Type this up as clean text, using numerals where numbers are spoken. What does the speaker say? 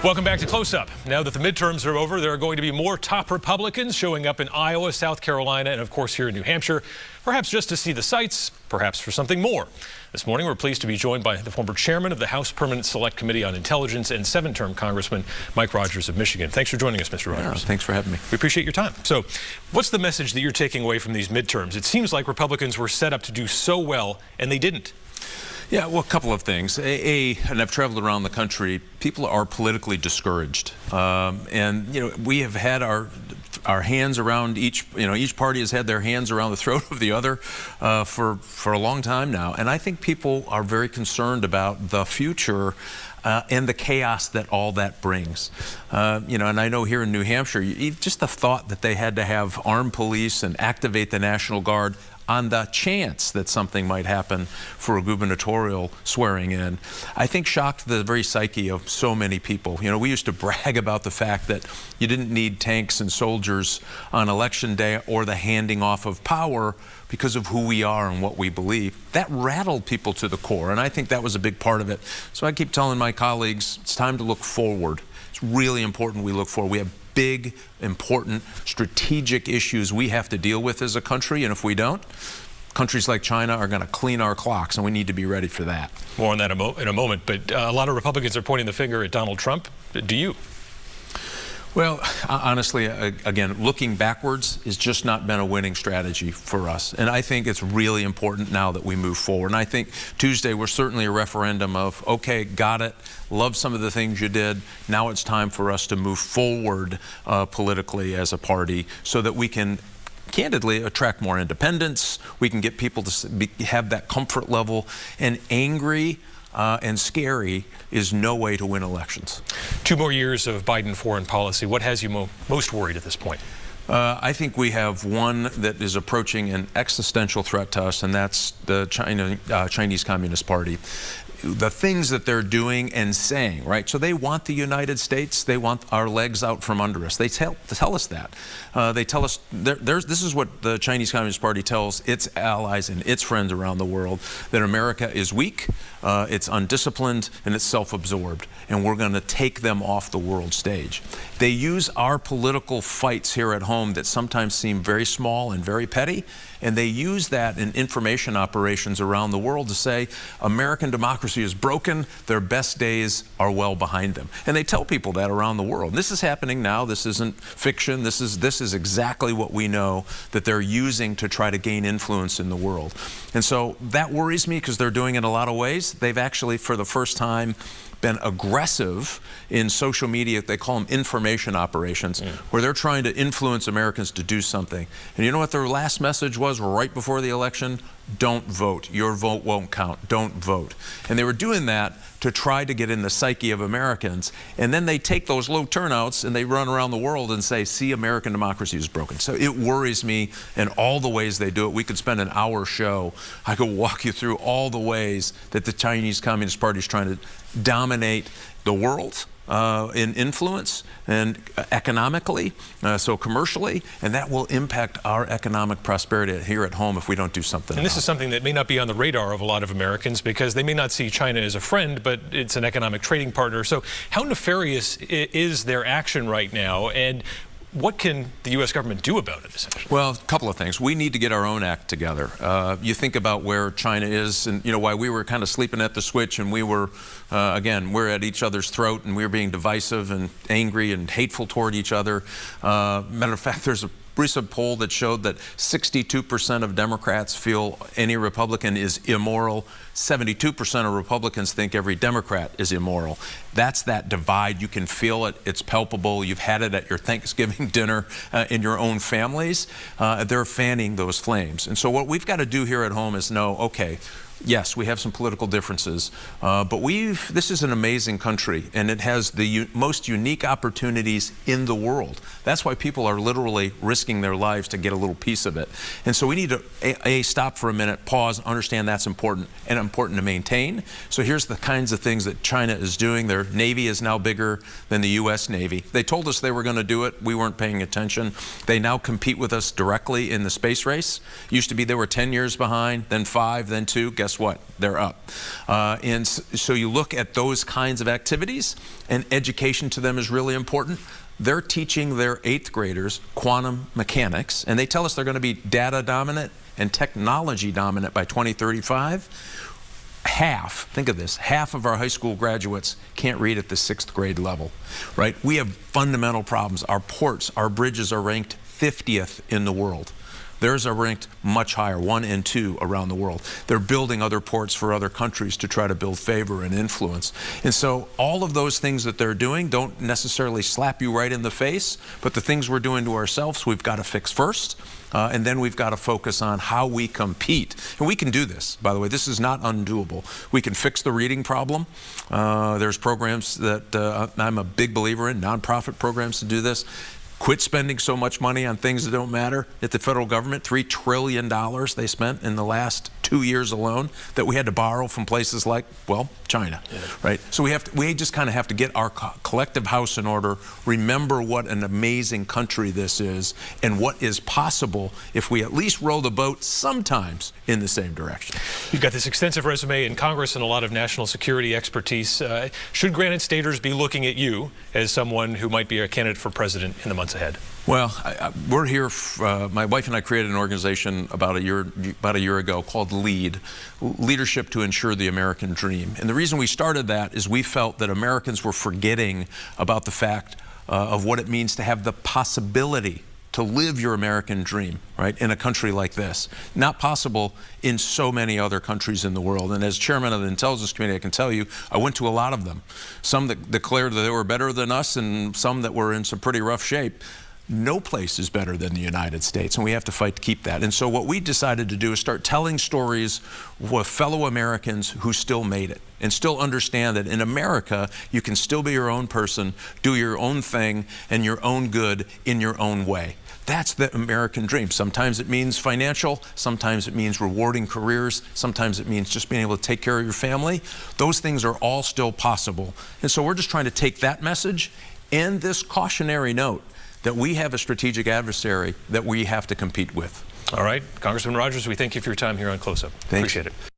Welcome back to Close Up. Now that the midterms are over, there are going to be more top Republicans showing up in Iowa, South Carolina, and of course here in New Hampshire, perhaps just to see the sights, perhaps for something more. This morning, we're pleased to be joined by the former chairman of the House Permanent Select Committee on Intelligence and 7-term Congressman Mike Rogers of Michigan. Thanks for joining us, Mr. Rogers. Yeah, thanks for having me. We appreciate your time. So what's the message that you're taking away from these midterms? It seems like Republicans were set up to do so well, and they didn't. Yeah, well, a couple of things. And I've traveled around the country, people are politically discouraged. And, you know, we have had our hands around each party has had their hands around the throat of the other for a long time now. And I think people are very concerned about the future and the chaos that all that brings. And I know here in New Hampshire, just the thought that they had to have armed police and activate the National Guard on the chance that something might happen for a gubernatorial swearing in, I think shocked the very psyche of so many people. You know, we used to brag about the fact that you didn't need tanks and soldiers on election day or the handing off of power because of who we are and what we believe. That rattled people to the core, and I think that was a big part of it. So I keep telling my colleagues, it's time to look forward. It's really important we look forward. We have big, important, strategic issues we have to deal with as a country, and if we don't, countries like China are going to clean our clocks, and we need to be ready for that. More on that in a moment, but a lot of Republicans are pointing the finger at Donald Trump. Do you? Well, honestly, again, looking backwards has just not been a winning strategy for us. And I think it's really important now that we move forward. And I think Tuesday was certainly a referendum of, okay, got it, love some of the things you did. Now it's time for us to move forward politically as a party so that we can candidly attract more independence. We can get people to have that comfort level. And angry and scary is no way to win elections. 2 more years of Biden foreign policy. What has you most worried at this point? I think we have one that is approaching an existential threat to us, and that's the Chinese Communist Party. The things that they're doing and saying, right? So they want the United States. They want our legs out from under us. They tell us that. They tell us, this is what the Chinese Communist Party tells its allies and its friends around the world, that America is weak, it's undisciplined, and it's self-absorbed. And we're going to take them off the world stage. They use our political fights here at home that sometimes seem very small and very petty, and they use that in information operations around the world to say American democracy is broken, their best days are well behind them. And they tell people that around the world. This is happening now. This isn't fiction. This is exactly what we know that they're using to try to gain influence in the world. And so that worries me because they're doing it in a lot of ways. They've actually, for the first time, been aggressive in social media. They call them information operations, where they're trying to influence Americans to do something. And you know what their last message was right before the election? Don't vote. Your vote won't count. Don't vote. And they were doing that to try to get in the psyche of Americans. And then they take those low turnouts and they run around the world and say, see, American democracy is broken. So it worries me in all the ways they do it. We could spend an hour show. I could walk you through all the ways that the Chinese Communist Party is trying to dominate the world in influence and economically, so commercially, and that will impact our economic prosperity here at home if we don't do something. And this is something that may not be on the radar of a lot of Americans because they may not see China as a friend, but it's an economic trading partner. So how nefarious is their action right now, and what can the U.S. government do about it, essentially? Well, a couple of things. We need to get our own act together. You think about where China is and, you know, why we were kind of sleeping at the switch and we were, again, we're at each other's throat and we were being divisive and angry and hateful toward each other. Matter of fact, there's a recent poll that showed that 62% of Democrats feel any Republican is immoral. 72% of Republicans think every Democrat is immoral. That's that divide. You can feel it. It's palpable. You've had it at your Thanksgiving dinner in your own families. They're fanning those flames. And so what we've got to do here at home is know, okay, yes, we have some political differences, but this is an amazing country, and it has the most unique opportunities in the world. That's why people are literally risking their lives to get a little piece of it. And so we need to, stop for a minute, pause, understand that's important, and important to maintain. So here's the kinds of things that China is doing. Their Navy is now bigger than the U.S. Navy. They told us they were going to do it. We weren't paying attention. They now compete with us directly in the space race. Used to be they were 10 years behind, then 5, then 2. Guess guess what? They're up. So you look at those kinds of activities, and education to them is really important. They're teaching their 8th graders quantum mechanics, and they tell us they're going to be data dominant and technology dominant by 2035. Think of this, half of our high school graduates can't read at the 6th grade level, right? We have fundamental problems. Our ports, our bridges are ranked 50th in the world. Theirs are ranked much higher, 1 and 2 around the world. They're building other ports for other countries to try to build favor and influence. And so all of those things that they're doing don't necessarily slap you right in the face, but the things we're doing to ourselves, we've got to fix first. And then we've got to focus on how we compete. And we can do this, by the way. This is not undoable. We can fix the reading problem. There's programs that I'm a big believer in, nonprofit programs to do this. Quit spending so much money on things that don't matter. At the federal government, $3 trillion they spent in the last 2 years alone that we had to borrow from places like, well, China, right? So we just kind of have to get our collective house in order, remember what an amazing country this is, and what is possible if we at least row the boat sometimes in the same direction. You've got this extensive resume in Congress and a lot of national security expertise. Should Granite Staters be looking at you as someone who might be a candidate for president in the months ahead? Well, we're here. My wife and I created an organization about a year ago called LEAD, Leadership to Ensure the American Dream. And the reason we started that is we felt that Americans were forgetting about the fact of what it means to have the possibility to live your American dream, right, in a country like this. Not possible in so many other countries in the world. And as chairman of the Intelligence Committee, I can tell you, I went to a lot of them. Some that declared that they were better than us, and some that were in some pretty rough shape. No place is better than the United States, and we have to fight to keep that. And so what we decided to do is start telling stories with fellow Americans who still made it and still understand that in America, you can still be your own person, do your own thing, and your own good in your own way. That's the American dream. Sometimes it means financial, sometimes it means rewarding careers, sometimes it means just being able to take care of your family. Those things are all still possible. And so we're just trying to take that message and this cautionary note that we have a strategic adversary that we have to compete with. All right, Congressman Rogers, we thank you for your time here on Close Up. Thanks. Appreciate it.